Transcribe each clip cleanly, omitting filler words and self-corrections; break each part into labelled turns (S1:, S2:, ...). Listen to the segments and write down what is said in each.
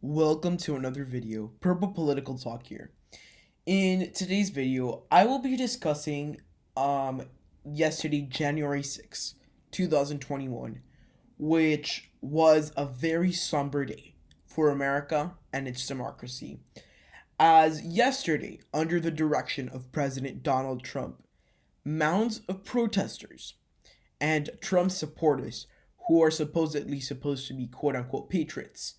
S1: Welcome to another video, Purple Political Talk here. In today's video, I will be discussing yesterday, January 6th, 2021, which was a very somber day for America and its democracy. As yesterday, under the direction of President Donald Trump, mounds of protesters and Trump supporters who are supposed to be quote unquote patriots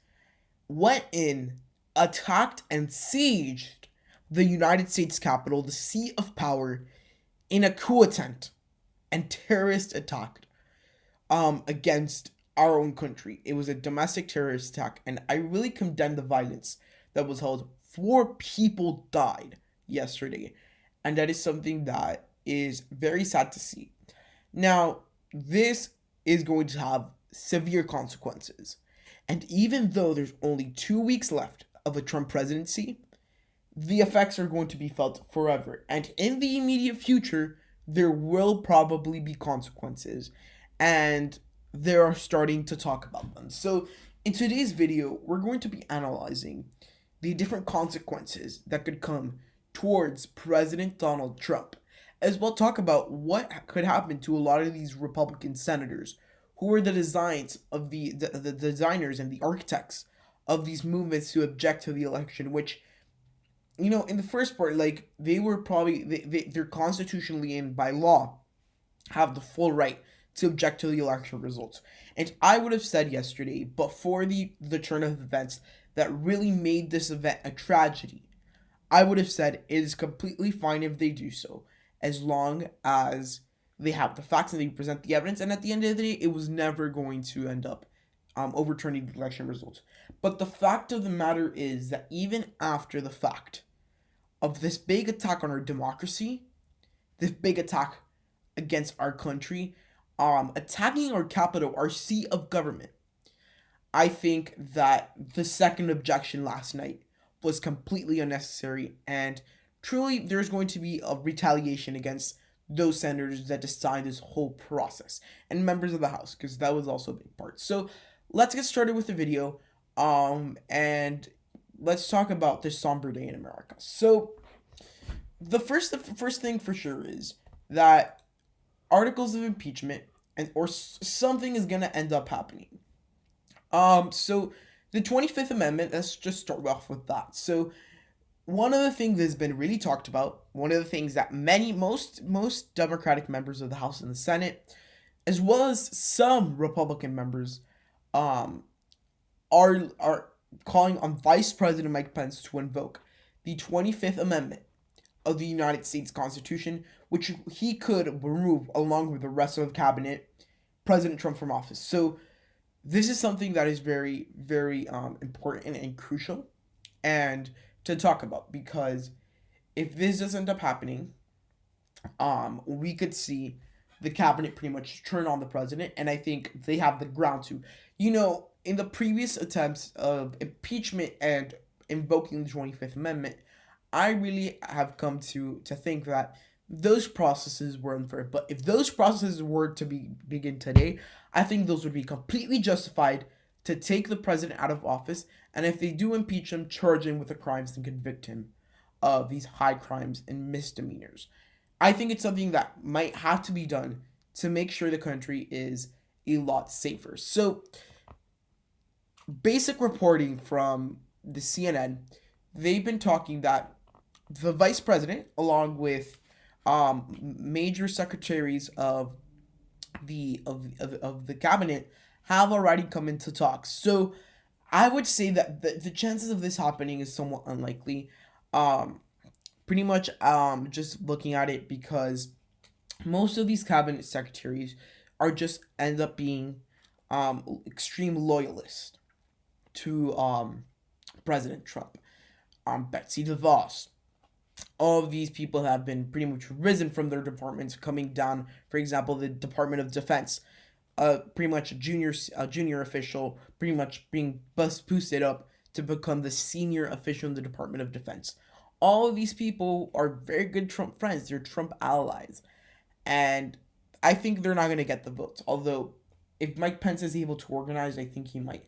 S1: went in, attacked, and sieged the United States Capitol, the seat of power, in a coup attempt and terrorist attack against our own country. It was a domestic terrorist attack, and I really condemn the violence that was held. 4 people died yesterday, and that is something that is very sad to see. Now, this is going to have severe consequences. And even though there's only 2 weeks left of a Trump presidency, the effects are going to be felt forever. And in the immediate future, there will probably be consequences. And they are starting to talk about them. So in today's video, we're going to be analyzing the different consequences that could come towards President Donald Trump, as well talk about what could happen to a lot of these Republican senators who were the designers and the architects of these movements to object to the election, which, in the first part, like, they were probably, they're constitutionally and by law have the full right to object to the election results. And I would have said yesterday, before the turn of events that really made this event a tragedy, I would have said it is completely fine if they do so, as long as they have the facts and they present the evidence. And at the end of the day, it was never going to end up overturning the election results. But the fact of the matter is that even after the fact of this big attack on our democracy, this big attack against our country, attacking our capital, our seat of government, I think that the second objection last night was completely unnecessary, and truly there's going to be a retaliation against those senators that decide this whole process and members of the House, because that was also a big part. So let's get started with the video, and let's talk about this somber day in America. So the first thing for sure is that articles of impeachment or something is gonna end up happening. So the 25th Amendment. Let's just start off with that. So one of the things that's been really talked about, one of the things that most Democratic members of the House and the Senate, as well as some Republican members, are calling on Vice President Mike Pence to invoke the 25th Amendment of the United States Constitution, which he could remove along with the rest of the cabinet, President Trump from office. So this is something that is very, very important and crucial, and to talk about, because if this does end up happening, we could see the cabinet pretty much turn on the president, and I think they have the ground to. In the previous attempts of impeachment and invoking the 25th Amendment, I really have come to think that those processes were unfair. But if those processes were to begin today, I think those would be completely justified to take the president out of office, and if they do impeach him, charge him with the crimes and convict him of these high crimes and misdemeanors. I think it's something that might have to be done to make sure the country is a lot safer. So, basic reporting from the CNN, they've been talking that the vice president, along with major secretaries of the cabinet, have already come into talks. So I would say that the chances of this happening is somewhat unlikely. Pretty much just looking at it, because most of these cabinet secretaries are just end up being extreme loyalists to President Trump. Betsy DeVos. All of these people have been pretty much risen from their departments, coming down. For example, the Department of Defense, pretty much a junior official, pretty much being boosted up to become the senior official in the Department of Defense. All of these people are very good Trump friends. They're Trump allies, and I think they're not going to get the votes. Although, if Mike Pence is able to organize, I think he might.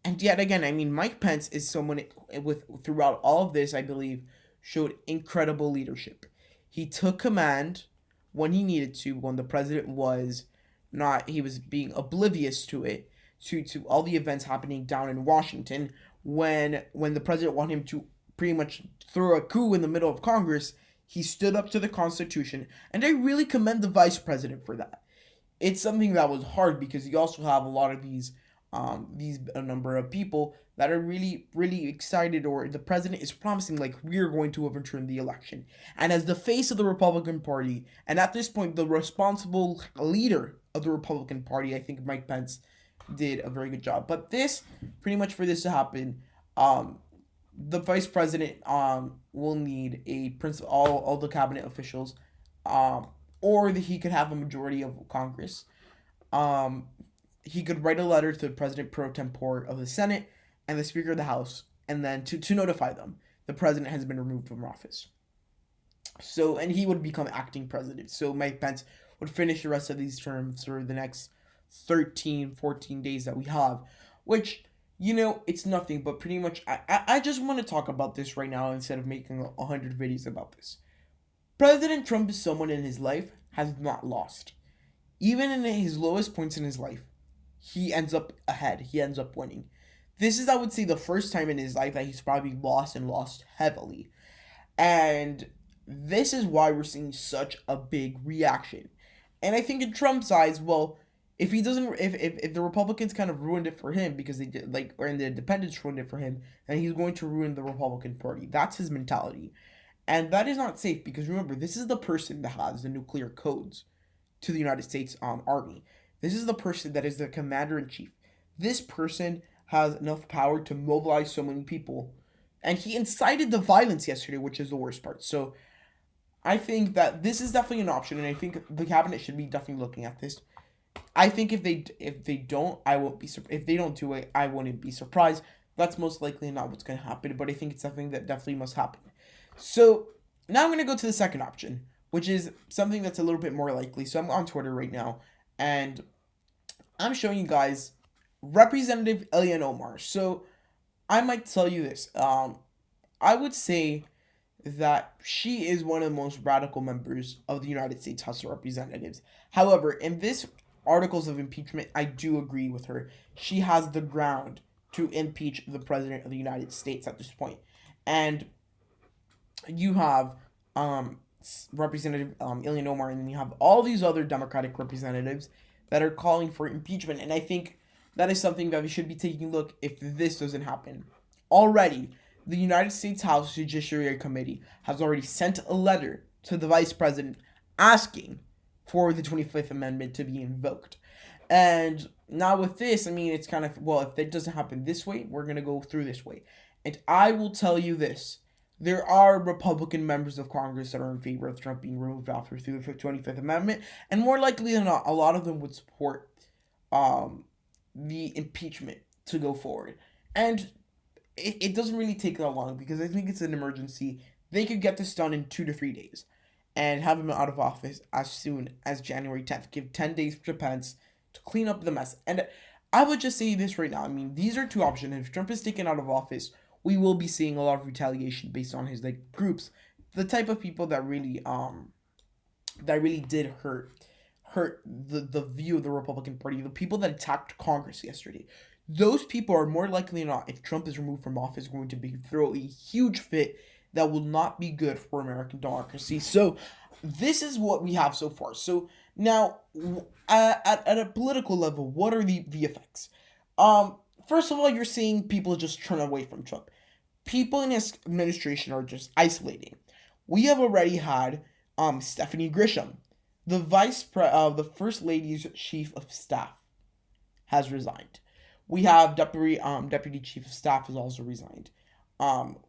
S1: And yet again, I mean, Mike Pence is someone with throughout all of this, I believe, showed incredible leadership. He took command when he needed to, when the president was not, he was being oblivious to it, to all the events happening down in Washington, when the president wanted him to pretty much throw a coup in the middle of Congress. He stood up to the Constitution, and I really commend the vice president for that. It's something that was hard because you also have a lot of these a number of people that are really excited, or the president is promising like we're going to overturn the election. And as the face of the Republican Party, and at this point the responsible leader of the Republican Party, I think Mike Pence did a very good job. But this pretty much for this to happen, um the vice president will need a principal all the cabinet officials, um he could have a majority of Congress. um he could write a letter to the president pro tempore of the Senate and the Speaker of the House, and then to notify them the president has been removed from office. So, and he would become acting president. So Mike Pence would finish the rest of these terms for the next 13, 14 days that we have, which, it's nothing, but pretty much, I just want to talk about this right now instead of making 100 videos about this. President Trump is someone in his life has not lost. Even in his lowest points in his life, he ends up ahead. He ends up winning. This is, I would say, the first time in his life that he's probably lost and lost heavily. And this is why we're seeing such a big reaction. And I think in Trump's eyes, well, if he doesn't, if the Republicans kind of ruined it for him because they did, like, or in the independents ruined it for him, then he's going to ruin the Republican Party. That's his mentality. And that is not safe because remember, this is the person that has the nuclear codes to the United States Army. This is the person that is the commander in chief. This person has enough power to mobilize so many people. And he incited the violence yesterday, which is the worst part. So I think that this is definitely an option, and I think the cabinet should be definitely looking at this. I think if they don't, I won't be if they don't do it, I wouldn't be surprised. That's most likely not what's going to happen, but I think it's something that definitely must happen. So now I'm going to go to the second option, which is something that's a little bit more likely. So I'm on Twitter right now, and I'm showing you guys Representative Ilhan Omar. So I might tell you this. I would say that she is one of the most radical members of the United States House of Representatives. However, in this articles of impeachment, I do agree with her. She has the ground to impeach the President of the United States at this point. And you have Representative Ilhan Omar, and then you have all these other Democratic representatives that are calling for impeachment. And I think that is something that we should be taking a look if this doesn't happen. Already, the United States House Judiciary Committee has already sent a letter to the Vice President asking for the 25th Amendment to be invoked. And now with this, I mean, it's kind of, well, if that doesn't happen this way, we're going to go through this way. And I will tell you this. There are Republican members of Congress that are in favor of Trump being removed after through the 25th Amendment. And more likely than not, a lot of them would support the impeachment to go forward. And it doesn't really take that long because I think it's an emergency. They could get this done in 2 to 3 days and have him out of office as soon as January 10th. Give 10 days to Pence to clean up the mess. And I would just say this right now. I mean, these are two options. If Trump is taken out of office, we will be seeing a lot of retaliation based on his groups, the type of people that really did hurt the view of the Republican Party, the people that attacked Congress yesterday. Those people are more likely than not, if Trump is removed from office, going to throw a huge fit that will not be good for American democracy. So this is what we have so far. So now, at a political level, what are the effects? First of all, you're seeing people just turn away from Trump. People in his administration are just isolating. We have already had Stephanie Grisham, the First Lady's chief of staff, has resigned. We have Deputy Chief of Staff has also resigned.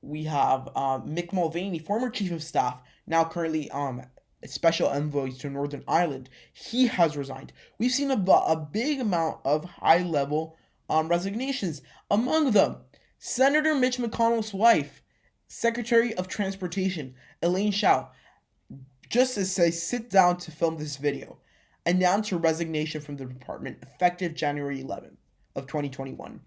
S1: We have Mick Mulvaney, former Chief of Staff, now currently Special Envoy to Northern Ireland. He has resigned. We've seen a big amount of high-level resignations. Among them, Senator Mitch McConnell's wife, Secretary of Transportation, Elaine Chao, just as they sit down to film this video, announced her resignation from the department effective January 11th of 2021.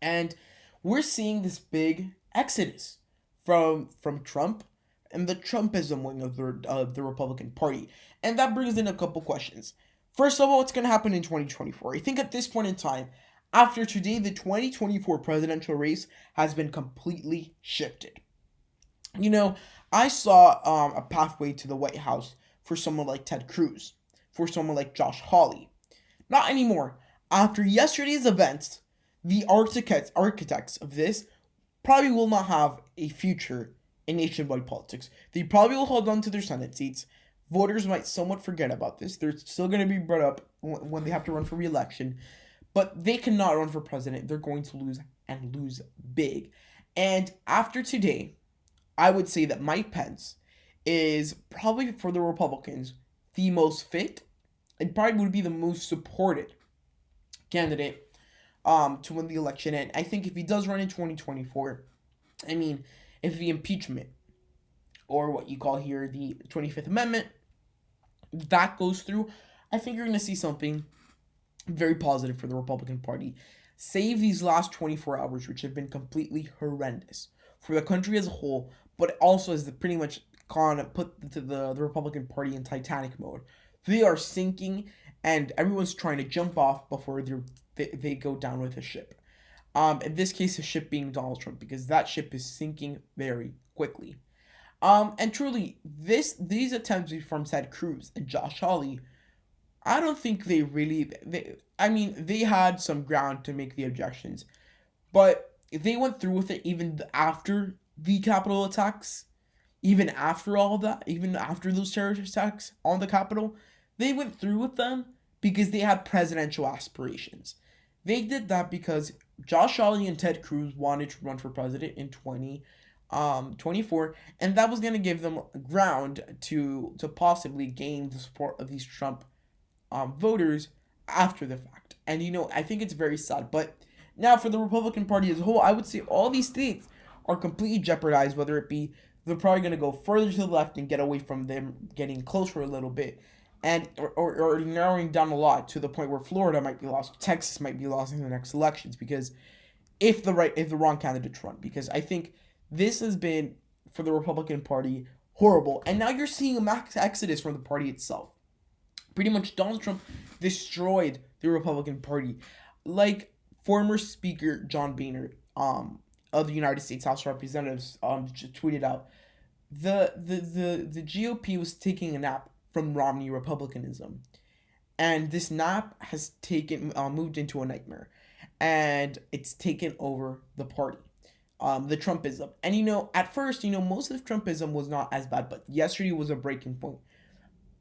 S1: And we're seeing this big exodus from Trump and the Trumpism wing of the Republican Party. And that brings in a couple questions. First of all, what's going to happen in 2024? I think at this point in time, after today, the 2024 presidential race has been completely shifted. You know, I saw a pathway to the White House for someone like Ted Cruz, for someone like Josh Hawley. Not anymore. After yesterday's events, the architects of this probably will not have a future in nationwide politics. They probably will hold on to their Senate seats. Voters might somewhat forget about this. They're still going to be brought up when they have to run for re-election, but they cannot run for president. They're going to lose and lose big. And after today, I would say that Mike Pence is probably for the Republicans the most fit and probably would be the most supported candidate to win the election. And I think if he does run in 2024, I mean, if the impeachment or what you call here the 25th Amendment that goes through, I think you're going to see something very positive for the Republican Party. Save these last 24 hours, which have been completely horrendous for the country as a whole, but also has pretty much put the Republican Party in Titanic mode. They are sinking, and everyone's trying to jump off before they go down with the ship. In this case, the ship being Donald Trump, because that ship is sinking very quickly. And truly, these attempts from Ted Cruz and Josh Hawley, I don't think they had some ground to make the objections, but they went through with it even after the Capitol attacks, even after all of that, even after those terrorist attacks on the Capitol, they went through with them because they had presidential aspirations. They did that because Josh Hawley and Ted Cruz wanted to run for president in 2024, and that was going to give them ground to possibly gain the support of these Trump voters after the fact. And I think it's very sad. But now for the Republican Party as a whole, I would say all these states are completely jeopardized, whether it be they're probably going to go further to the left and get away from them getting closer a little bit, and or narrowing down a lot to the point where Florida might be lost, Texas might be lost in the next elections, because if the wrong candidates run, because I think this has been for the Republican Party horrible. And now you're seeing a mass exodus from the party itself. Pretty much Donald Trump destroyed the Republican Party. Like former Speaker John Boehner of the United States House of Representatives tweeted out, the GOP was taking a nap from Romney Republicanism, and this nap has moved into a nightmare, and it's taken over the party. The Trumpism. And at first, most of Trumpism was not as bad, but yesterday was a breaking point.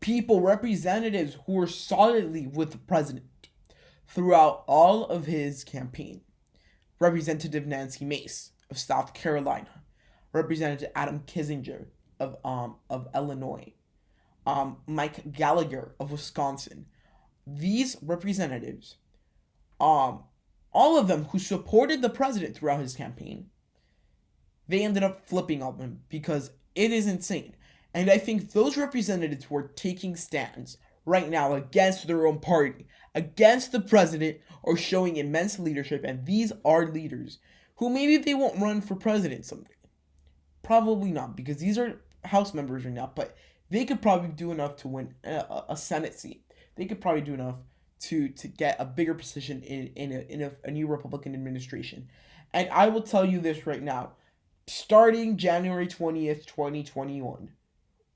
S1: People, representatives who were solidly with the president throughout all of his campaign. Representative Nancy Mace of South Carolina, Representative Adam Kinzinger of Illinois, Mike Gallagher of Wisconsin. These representatives, all of them who supported the president throughout his campaign, they ended up flipping on him because it is insane. And I think those representatives who are taking stands right now against their own party, against the president, are showing immense leadership. And these are leaders who maybe they won't run for president someday. Probably not, because these are House members right now. But they could probably do enough to win a Senate seat. They could probably do enough to get a bigger position in a new Republican administration. And I will tell you this right now. Starting January 20th, 2021,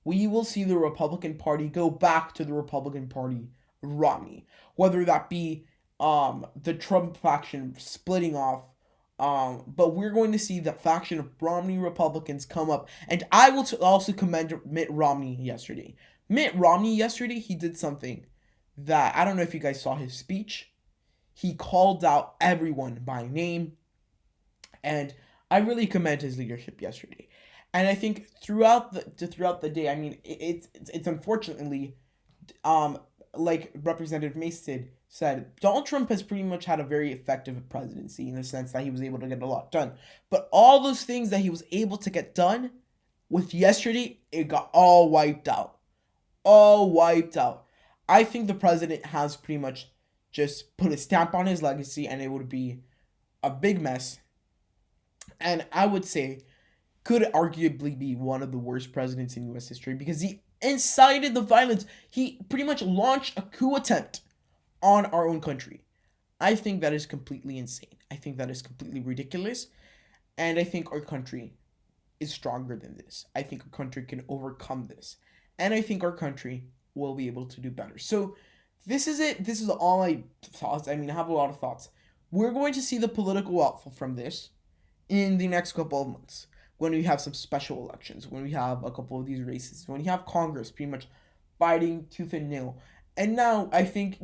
S1: we will see the Republican Party go back to the Republican Party Romney. Whether that be the Trump faction splitting off, but we're going to see the faction of Romney Republicans come up. And I will also commend Mitt Romney yesterday. Mitt Romney yesterday, he did something that, I don't know if you guys saw his speech. He called out everyone by name, and I really commend his leadership yesterday. And I think throughout the day, I mean, it's unfortunately, like Representative Mason said, Donald Trump has pretty much had a very effective presidency in the sense that he was able to get a lot done. But all those things that he was able to get done with yesterday, it got all wiped out. All wiped out. I think the president has pretty much just put a stamp on his legacy, and it would be a big mess, and I would say could arguably be one of the worst presidents in U.S. history because he incited the violence. He pretty much launched a coup attempt on our own country. I think that is completely insane. I think that is completely ridiculous. And I think our country is stronger than this. I think our country can overcome this. And I think our country will be able to do better. So this is it. This is all my thoughts. I mean, I have a lot of thoughts. We're going to see the political outfall from this in the next couple of months when we have some special elections, when we have a couple of these races, when you have Congress pretty much fighting tooth and nail. And now I think,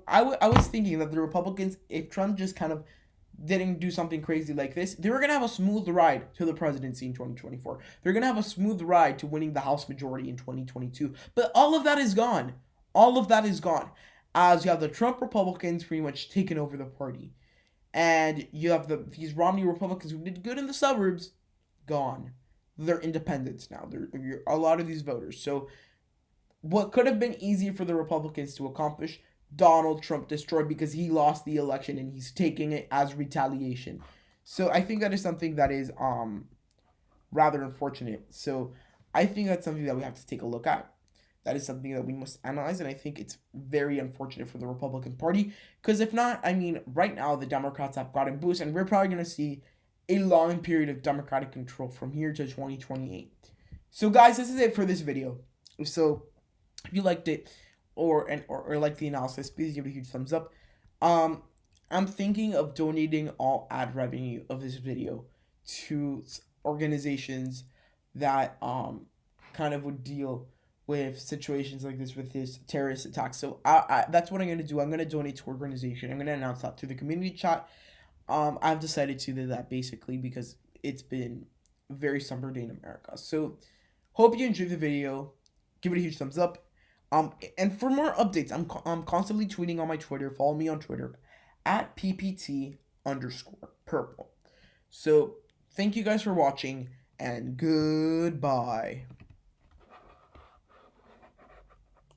S1: I was thinking that the Republicans, if Trump just kind of didn't do something crazy like this, they were going to have a smooth ride to the presidency in 2024. They're going to have a smooth ride to winning the House majority in 2022. But all of that is gone. All of that is gone. As you have the Trump Republicans pretty much taking over the party. And you have these Romney Republicans who did good in the suburbs, gone. They're independents now. They're a lot of these voters. So what could have been easy for the Republicans to accomplish, Donald Trump destroyed because he lost the election and he's taking it as retaliation. So I think that is something that is rather unfortunate. So I think that's something that we have to take a look at. That is something that we must analyze, and I think it's very unfortunate for the Republican Party because if not, I mean, right now the Democrats have gotten boost, and we're probably going to see a long period of Democratic control from here to 2028. So guys, this is it for this video. So if you liked it or liked the analysis, please give it a huge thumbs up. I'm thinking of donating all ad revenue of this video to organizations that kind of would deal with situations like this, with this terrorist attack. So that's what I'm going to do. I'm going to donate to organization. I'm going to announce that to the community chat. I've decided to do that basically because it's been a very somber day in America. So hope you enjoyed the video. Give it a huge thumbs up. And for more updates, I'm constantly tweeting on my Twitter. Follow me on Twitter at PPT_purple. So thank you guys for watching and goodbye.